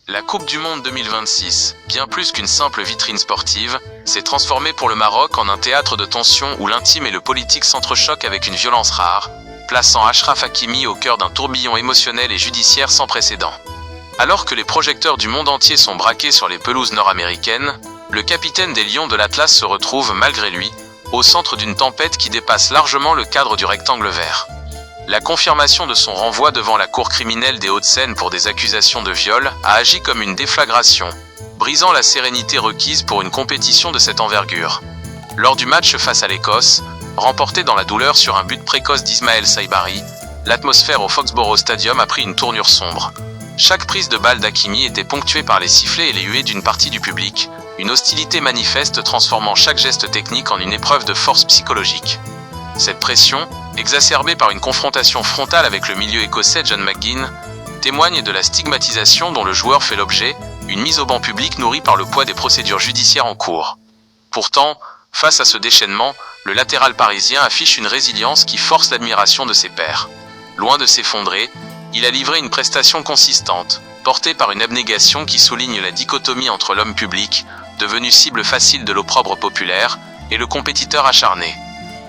La Coupe du Monde 2026, bien plus qu'une simple vitrine sportive, s'est transformée pour le Maroc en un théâtre de tension où l'intime et le politique s'entrechoquent avec une violence rare, plaçant Achraf Hakimi au cœur d'un tourbillon émotionnel et judiciaire sans précédent. Alors que les projecteurs du monde entier sont braqués sur les pelouses nord-américaines, le capitaine des Lions de l'Atlas se retrouve, malgré lui, au centre d'une tempête qui dépasse largement le cadre du rectangle vert. La confirmation de son renvoi devant la cour criminelle des Hauts-de-Seine pour des accusations de viol a agi comme une déflagration, brisant la sérénité requise pour une compétition de cette envergure. Lors du match face à l'Écosse, remporté dans la douleur sur un but précoce d'Ismaël Saibari, l'atmosphère au Foxborough Stadium a pris une tournure sombre. Chaque prise de balle d'Hakimi était ponctuée par les sifflets et les huées d'une partie du public, une hostilité manifeste transformant chaque geste technique en une épreuve de force psychologique. Cette pression, exacerbée par une confrontation frontale avec le milieu écossais John McGinn, témoigne de la stigmatisation dont le joueur fait l'objet, une mise au banc public nourrie par le poids des procédures judiciaires en cours. Pourtant, face à ce déchaînement, le latéral parisien affiche une résilience qui force l'admiration de ses pairs. Loin de s'effondrer, il a livré une prestation consistante, portée par une abnégation qui souligne la dichotomie entre l'homme public, devenu cible facile de l'opprobre populaire, et le compétiteur acharné.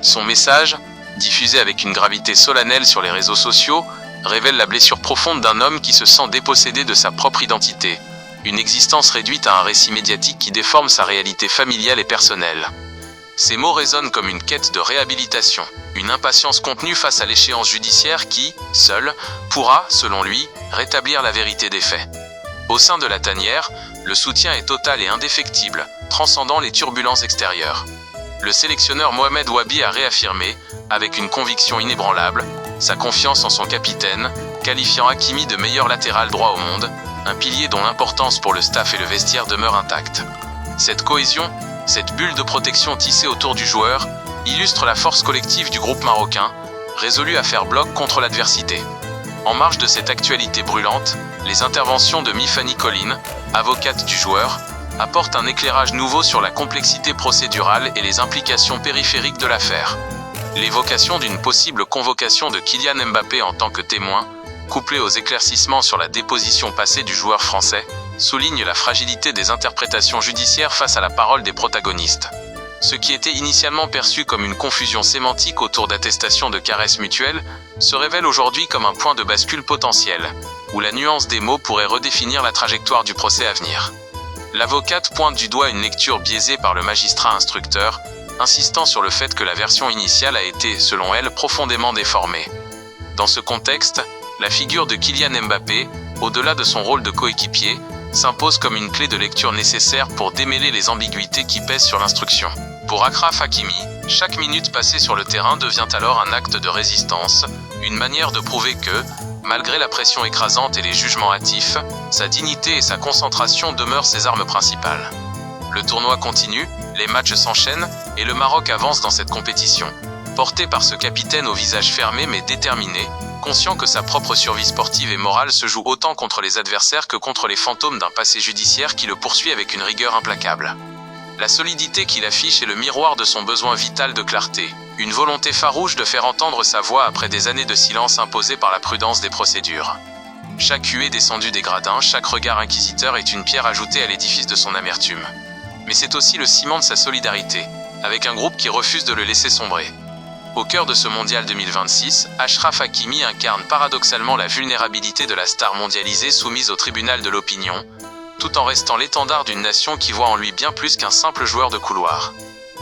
Son message, diffusé avec une gravité solennelle sur les réseaux sociaux, révèle la blessure profonde d'un homme qui se sent dépossédé de sa propre identité, une existence réduite à un récit médiatique qui déforme sa réalité familiale et personnelle. Ces mots résonnent comme une quête de réhabilitation, une impatience contenue face à l'échéance judiciaire qui, seule, pourra, selon lui, rétablir la vérité des faits. Au sein de la tanière, le soutien est total et indéfectible, transcendant les turbulences extérieures. Le sélectionneur Mohamed Wabi a réaffirmé, avec une conviction inébranlable, sa confiance en son capitaine, qualifiant Hakimi de meilleur latéral droit au monde, un pilier dont l'importance pour le staff et le vestiaire demeure intacte. Cette cohésion, cette bulle de protection tissée autour du joueur, illustre la force collective du groupe marocain, résolu à faire bloc contre l'adversité. En marge de cette actualité brûlante, les interventions de Mifani Collin, avocate du joueur, apportent un éclairage nouveau sur la complexité procédurale et les implications périphériques de l'affaire. L'évocation d'une possible convocation de Kylian Mbappé en tant que témoin, couplée aux éclaircissements sur la déposition passée du joueur français, souligne la fragilité des interprétations judiciaires face à la parole des protagonistes. Ce qui était initialement perçu comme une confusion sémantique autour d'attestations de caresses mutuelles, se révèle aujourd'hui comme un point de bascule potentiel, où la nuance des mots pourrait redéfinir la trajectoire du procès à venir. L'avocate pointe du doigt une lecture biaisée par le magistrat instructeur, insistant sur le fait que la version initiale a été, selon elle, profondément déformée. Dans ce contexte, la figure de Kylian Mbappé, au-delà de son rôle de coéquipier, s'impose comme une clé de lecture nécessaire pour démêler les ambiguïtés qui pèsent sur l'instruction. Pour Achraf Hakimi, chaque minute passée sur le terrain devient alors un acte de résistance, une manière de prouver que, malgré la pression écrasante et les jugements hâtifs, sa dignité et sa concentration demeurent ses armes principales. Le tournoi continue, les matchs s'enchaînent, et le Maroc avance dans cette compétition, porté par ce capitaine au visage fermé mais déterminé, conscient que sa propre survie sportive et morale se joue autant contre les adversaires que contre les fantômes d'un passé judiciaire qui le poursuit avec une rigueur implacable. La solidité qu'il affiche est le miroir de son besoin vital de clarté, une volonté farouche de faire entendre sa voix après des années de silence imposées par la prudence des procédures. Chaque huée descendue des gradins, chaque regard inquisiteur est une pierre ajoutée à l'édifice de son amertume. Mais c'est aussi le ciment de sa solidarité, avec un groupe qui refuse de le laisser sombrer. Au cœur de ce mondial 2026, Achraf Hakimi incarne paradoxalement la vulnérabilité de la star mondialisée soumise au tribunal de l'opinion, tout en restant l'étendard d'une nation qui voit en lui bien plus qu'un simple joueur de couloir.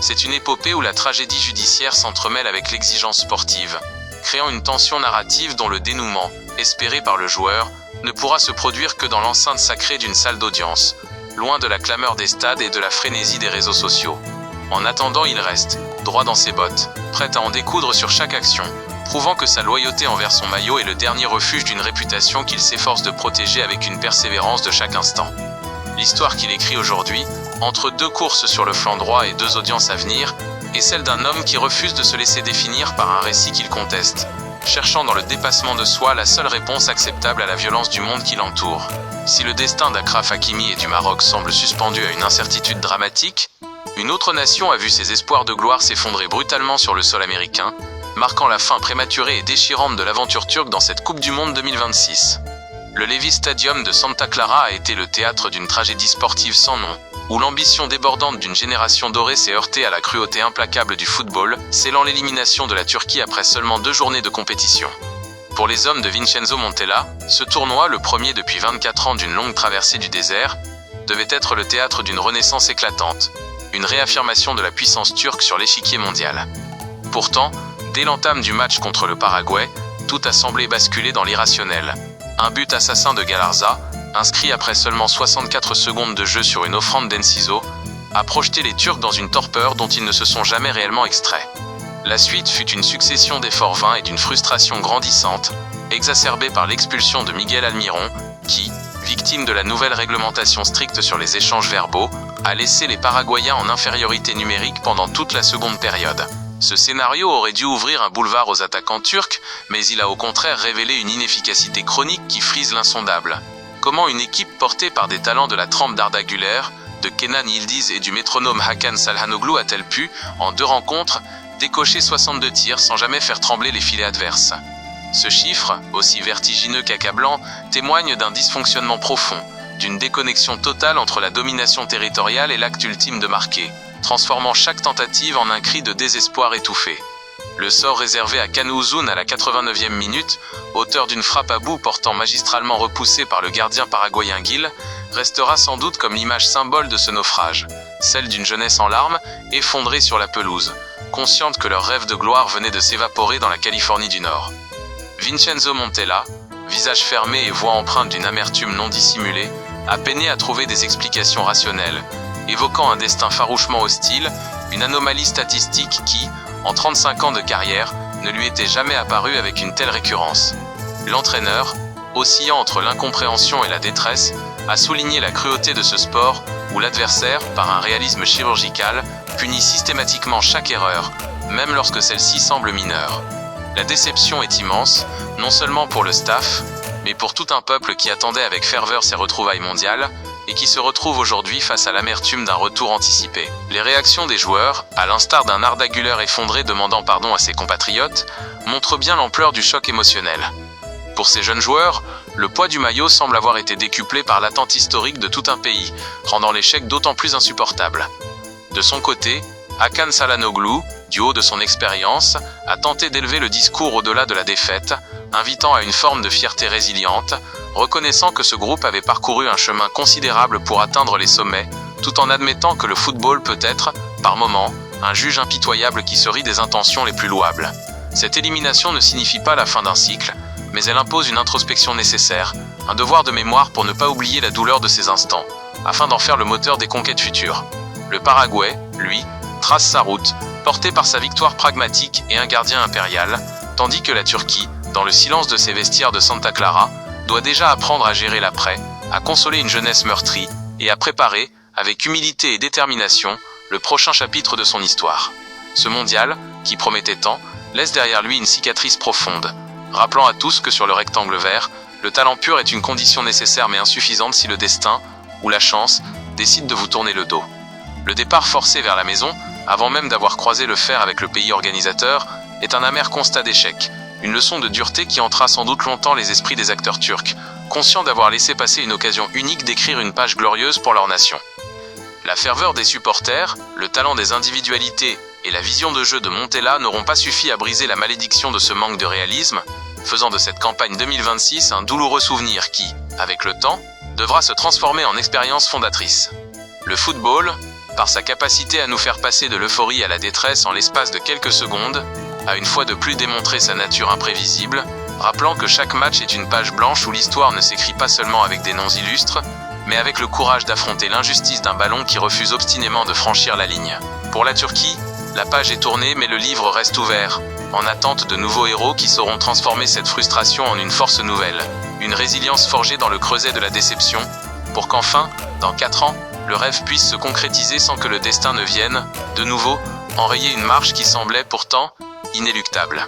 C'est une épopée où la tragédie judiciaire s'entremêle avec l'exigence sportive, créant une tension narrative dont le dénouement, espéré par le joueur, ne pourra se produire que dans l'enceinte sacrée d'une salle d'audience, loin de la clameur des stades et de la frénésie des réseaux sociaux. En attendant, il reste, droit dans ses bottes, prêt à en découdre sur chaque action, prouvant que sa loyauté envers son maillot est le dernier refuge d'une réputation qu'il s'efforce de protéger avec une persévérance de chaque instant. L'histoire qu'il écrit aujourd'hui, entre deux courses sur le flanc droit et deux audiences à venir, est celle d'un homme qui refuse de se laisser définir par un récit qu'il conteste, cherchant dans le dépassement de soi la seule réponse acceptable à la violence du monde qui l'entoure. Si le destin d'Achraf Hakimi et du Maroc semble suspendu à une incertitude dramatique, une autre nation a vu ses espoirs de gloire s'effondrer brutalement sur le sol américain, marquant la fin prématurée et déchirante de l'aventure turque dans cette Coupe du Monde 2026. Le Levi's Stadium de Santa Clara a été le théâtre d'une tragédie sportive sans nom, où l'ambition débordante d'une génération dorée s'est heurtée à la cruauté implacable du football, scellant l'élimination de la Turquie après seulement 2 journées de compétition. Pour les hommes de Vincenzo Montella, ce tournoi, le premier depuis 24 ans d'une longue traversée du désert, devait être le théâtre d'une renaissance éclatante, une réaffirmation de la puissance turque sur l'échiquier mondial. Pourtant, dès l'entame du match contre le Paraguay, tout a semblé basculer dans l'irrationnel. Un but assassin de Galarza, inscrit après seulement 64 secondes de jeu sur une offrande d'Enciso, a projeté les Turcs dans une torpeur dont ils ne se sont jamais réellement extraits. La suite fut une succession d'efforts vains et d'une frustration grandissante, exacerbée par l'expulsion de Miguel Almiron, qui, victime de la nouvelle réglementation stricte sur les échanges verbaux, a laissé les Paraguayens en infériorité numérique pendant toute la seconde période. Ce scénario aurait dû ouvrir un boulevard aux attaquants turcs, mais il a au contraire révélé une inefficacité chronique qui frise l'insondable. Comment une équipe portée par des talents de la trempe d'Arda Güler, de Kenan Yildiz et du métronome Hakan Çalhanoğlu a-t-elle pu, en 2 rencontres, décocher 62 tirs sans jamais faire trembler les filets adverses? Ce chiffre, aussi vertigineux qu'accablant, témoigne d'un dysfonctionnement profond, d'une déconnexion totale entre la domination territoriale et l'acte ultime de marquer, transformant chaque tentative en un cri de désespoir étouffé. Le sort réservé à Kanu Uzun à la 89e minute, auteur d'une frappe à bout portant magistralement repoussée par le gardien paraguayen Gil, restera sans doute comme l'image symbole de ce naufrage, celle d'une jeunesse en larmes, effondrée sur la pelouse, consciente que leur rêve de gloire venait de s'évaporer dans la Californie du Nord. Vincenzo Montella, visage fermé et voix empreinte d'une amertume non dissimulée, a peiné à trouver des explications rationnelles, évoquant un destin farouchement hostile, une anomalie statistique qui, en 35 ans de carrière, ne lui était jamais apparue avec une telle récurrence. L'entraîneur, oscillant entre l'incompréhension et la détresse, a souligné la cruauté de ce sport où l'adversaire, par un réalisme chirurgical, punit systématiquement chaque erreur, même lorsque celle-ci semble mineure. La déception est immense, non seulement pour le staff, mais pour tout un peuple qui attendait avec ferveur ces retrouvailles mondiales, et qui se retrouve aujourd'hui face à l'amertume d'un retour anticipé. Les réactions des joueurs, à l'instar d'un Arda Güler effondré demandant pardon à ses compatriotes, montrent bien l'ampleur du choc émotionnel. Pour ces jeunes joueurs, le poids du maillot semble avoir été décuplé par l'attente historique de tout un pays, rendant l'échec d'autant plus insupportable. De son côté, Hakan Çalhanoğlu, du haut de son expérience, a tenté d'élever le discours au-delà de la défaite, invitant à une forme de fierté résiliente, reconnaissant que ce groupe avait parcouru un chemin considérable pour atteindre les sommets, tout en admettant que le football peut être, par moments, un juge impitoyable qui se rit des intentions les plus louables. Cette élimination ne signifie pas la fin d'un cycle, mais elle impose une introspection nécessaire, un devoir de mémoire pour ne pas oublier la douleur de ces instants, afin d'en faire le moteur des conquêtes futures. Le Paraguay, lui, trace sa route, porté par sa victoire pragmatique et un gardien impérial, tandis que la Turquie, dans le silence de ses vestiaires de Santa Clara, doit déjà apprendre à gérer l'après, à consoler une jeunesse meurtrie, et à préparer, avec humilité et détermination, le prochain chapitre de son histoire. Ce mondial, qui promettait tant, laisse derrière lui une cicatrice profonde, rappelant à tous que sur le rectangle vert, le talent pur est une condition nécessaire mais insuffisante si le destin, ou la chance, décide de vous tourner le dos. Le départ forcé vers la maison, avant même d'avoir croisé le fer avec le pays organisateur, est un amer constat d'échec, une leçon de dureté qui hantera sans doute longtemps les esprits des acteurs turcs, conscients d'avoir laissé passer une occasion unique d'écrire une page glorieuse pour leur nation. La ferveur des supporters, le talent des individualités et la vision de jeu de Montella n'auront pas suffi à briser la malédiction de ce manque de réalisme, faisant de cette campagne 2026 un douloureux souvenir qui, avec le temps, devra se transformer en expérience fondatrice. Le football, par sa capacité à nous faire passer de l'euphorie à la détresse en l'espace de quelques secondes, a une fois de plus démontré sa nature imprévisible, rappelant que chaque match est une page blanche où l'histoire ne s'écrit pas seulement avec des noms illustres, mais avec le courage d'affronter l'injustice d'un ballon qui refuse obstinément de franchir la ligne. Pour la Turquie, la page est tournée mais le livre reste ouvert, en attente de nouveaux héros qui sauront transformer cette frustration en une force nouvelle, une résilience forgée dans le creuset de la déception, pour qu'enfin, dans 4 ans, le rêve puisse se concrétiser sans que le destin ne vienne, de nouveau, enrayer une marche qui semblait pourtant inéluctable.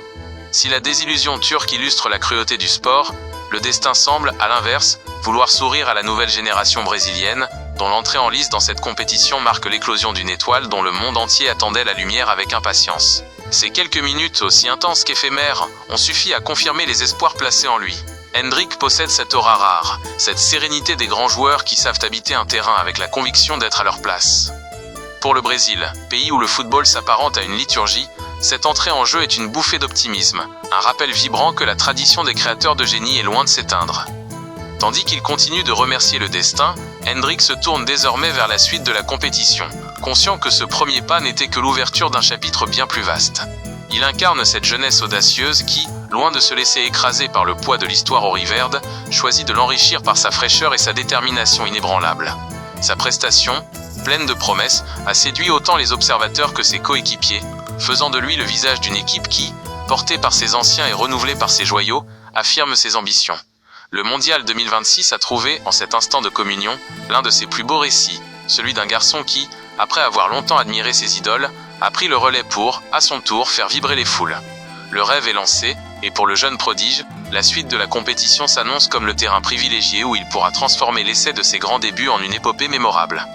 Si la désillusion turque illustre la cruauté du sport, le destin semble, à l'inverse, vouloir sourire à la nouvelle génération brésilienne, dont l'entrée en lice dans cette compétition marque l'éclosion d'une étoile dont le monde entier attendait la lumière avec impatience. Ces quelques minutes, aussi intenses qu'éphémères, ont suffi à confirmer les espoirs placés en lui. Hendrick possède cette aura rare, cette sérénité des grands joueurs qui savent habiter un terrain avec la conviction d'être à leur place. Pour le Brésil, pays où le football s'apparente à une liturgie, cette entrée en jeu est une bouffée d'optimisme, un rappel vibrant que la tradition des créateurs de génie est loin de s'éteindre. Tandis qu'il continue de remercier le destin, Hendrick se tourne désormais vers la suite de la compétition, conscient que ce premier pas n'était que l'ouverture d'un chapitre bien plus vaste. Il incarne cette jeunesse audacieuse qui, loin de se laisser écraser par le poids de l'histoire auriverde, choisit de l'enrichir par sa fraîcheur et sa détermination inébranlable. Sa prestation, pleine de promesses, a séduit autant les observateurs que ses coéquipiers, faisant de lui le visage d'une équipe qui, portée par ses anciens et renouvelée par ses joyaux, affirme ses ambitions. Le Mondial 2026 a trouvé, en cet instant de communion, l'un de ses plus beaux récits, celui d'un garçon qui, après avoir longtemps admiré ses idoles, a pris le relais pour, à son tour, faire vibrer les foules. Le rêve est lancé, et pour le jeune prodige, la suite de la compétition s'annonce comme le terrain privilégié où il pourra transformer l'essai de ses grands débuts en une épopée mémorable.